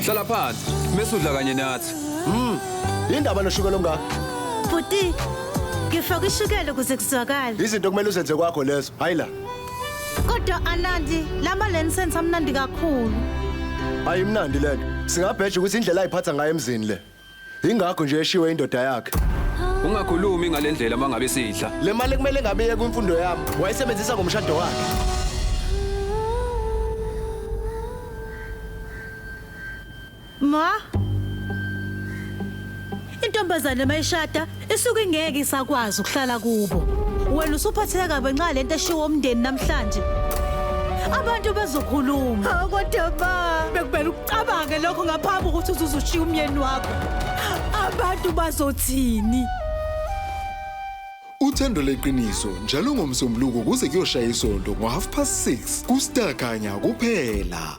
Hlala phansi, mesudla kanye nathi. Indaba noshukela ongaka. Buti, ngifaka ishukela ukuze kuzwakale. Izinto kumele uzenze kwakho lezo. Hayi la. Kodwa Anandi, lama lensense amnandi kakhulu. Ayimnandi lento. Singabheja ukuthi indlela ayiphatha ngayo emzini le. Ingakho nje eshiwe indoda yakhe. Ungakhulumi ngalendlela mangabe sidla. Le mali kumele ngabe iye kwimfundo yami. Wayisebenzisa ngomshado wakhe. Ma? Intombazane mayishada isuke ingeke isakwazi ukuhlala kubo. Wena usuphatheka kabe nxa lento eshiwo umndeni namhlanje. Abantu bazokhuluma. Kodwa ba, bekumele ucabange lokho ngaphambi ukuthi uzushiya umyeni wakho. Abantu bazothini? Uthando leqiniso njalo ngomsombuluko kuze kuyoshaya isonto ngo 6:30 kuStar Khanya kuphela.